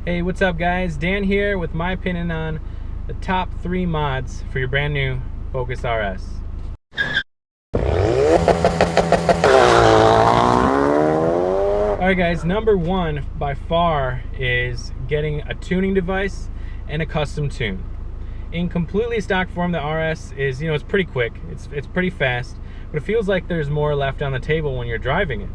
Hey, what's up guys? Dan here with my opinion on the top 3 mods for your brand new Focus RS. Alright guys, number 1 by far is getting a tuning device and a custom tune. In completely stock form, the RS is, it's pretty quick, it's pretty fast, but it feels like there's more left on the table when you're driving it.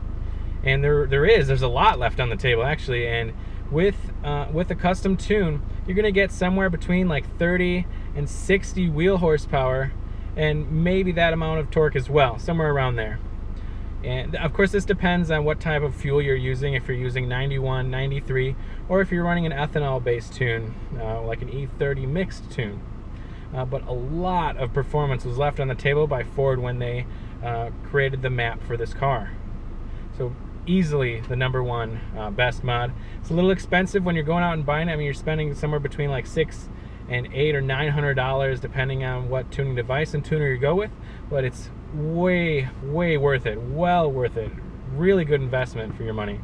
And there's a lot left on the table actually, and with a custom tune, you're gonna get somewhere between like 30 and 60 wheel horsepower, and maybe that amount of torque as well, somewhere around there. And of course this depends on what type of fuel you're using, if you're using 91, 93, or if you're running an ethanol based tune, like an E30 mixed tune. But a lot of performance was left on the table by Ford when they created the map for this car. So easily the number 1 best mod. It's a little expensive when you're going out and buying it. I mean, you're spending somewhere between like $600 and $800 or $900 depending on what tuning device and tuner you go with, but it's way worth it, well worth it. Really good investment for your money.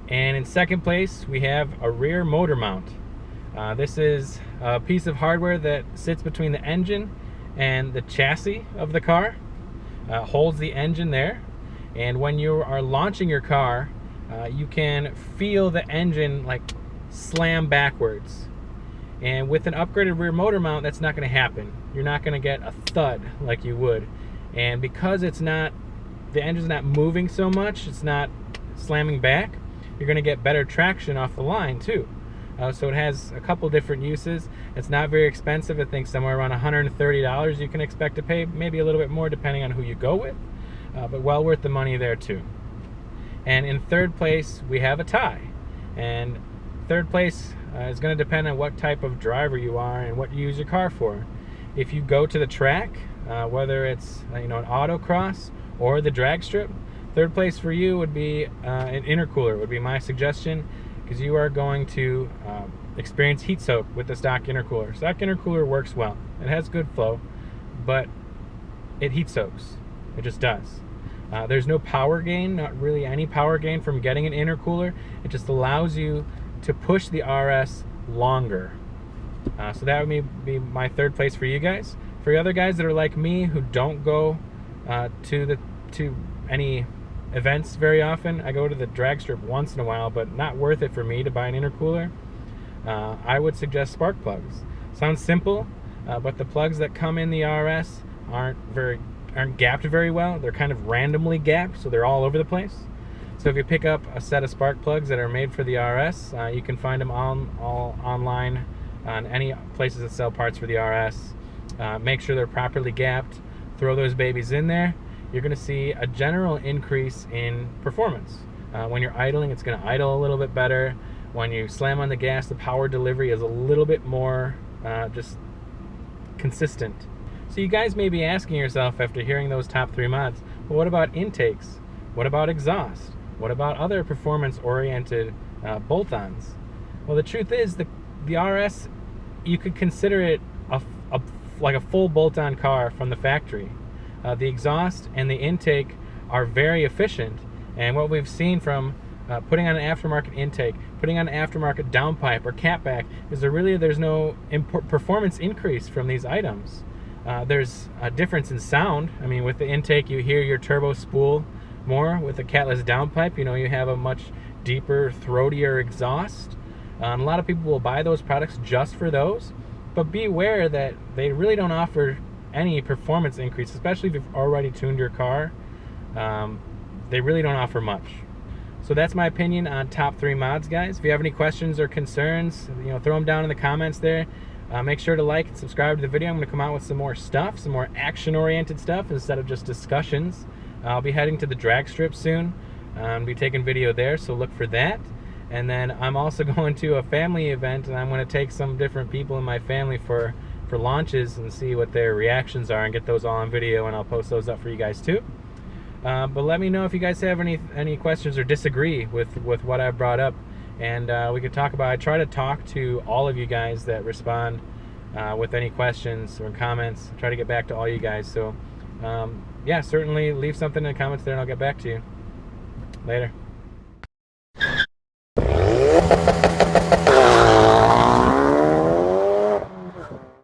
And in second place we have a rear motor mount. This is a piece of hardware that sits between the engine and the chassis of the car, holds the engine there. And when you are launching your car, you can feel the engine like slam backwards. And with an upgraded rear motor mount, that's not going to happen. You're not going to get a thud like you would. And because the engine's not moving so much, it's not slamming back, you're going to get better traction off the line too. So it has a couple different uses. It's not very expensive. I think somewhere around $130 you can expect to pay, maybe a little bit more depending on who you go with. But well worth the money there too. And in third place we have a tie, and third place is going to depend on what type of driver you are and what you use your car for. If you go to the track, whether it's an autocross or the drag strip, third place for you would be an intercooler would be my suggestion, because you are going to experience heat soak with the stock intercooler. Stock intercooler works well, it has good flow, but it heat soaks. It just does. There's no power gain, not really any power gain from getting an intercooler. It just allows you to push the RS longer. So that would be my third place for you guys. For the other guys that are like me who don't go to any events very often, I go to the drag strip once in a while, but not worth it for me to buy an intercooler. I would suggest spark plugs. Sounds simple, but the plugs that come in the RS aren't gapped very well. They're kind of randomly gapped, so they're all over the place. So if you pick up a set of spark plugs that are made for the RS, you can find them all online on any places that sell parts for the RS. Make sure they're properly gapped. Throw those babies in there. You're going to see a general increase in performance. When you're idling, it's going to idle a little bit better. When you slam on the gas, the power delivery is a little bit more just consistent. So you guys may be asking yourself after hearing those top 3 mods, well, what about intakes? What about exhaust? What about other performance-oriented bolt-ons? Well, the truth is the RS, you could consider it like a full bolt-on car from the factory. The exhaust and the intake are very efficient, and what we've seen from putting on an aftermarket intake, putting on an aftermarket downpipe or catback, is there's no performance increase from these items. There's a difference in sound. I mean, with the intake, you hear your turbo spool more. With the catless downpipe, you have a much deeper, throatier exhaust. A lot of people will buy those products just for those, but beware that they really don't offer any performance increase, especially if you've already tuned your car. They really don't offer much. So that's my opinion on top 3 mods, guys. If you have any questions or concerns, throw them down in the comments there. Make sure to like and subscribe to the video. I'm going to come out with some more stuff, some more action-oriented stuff instead of just discussions. I'll be heading to the drag strip soon. I'll be taking video there, so look for that. And then I'm also going to a family event, and I'm going to take some different people in my family for launches and see what their reactions are and get those all on video, and I'll post those up for you guys too. But let me know if you guys have any questions or disagree with what I've brought up. And we could talk about. I try to talk to all of you guys that respond with any questions or comments. I try to get back to all you guys. So yeah, certainly leave something in the comments there and I'll get back to you. Later.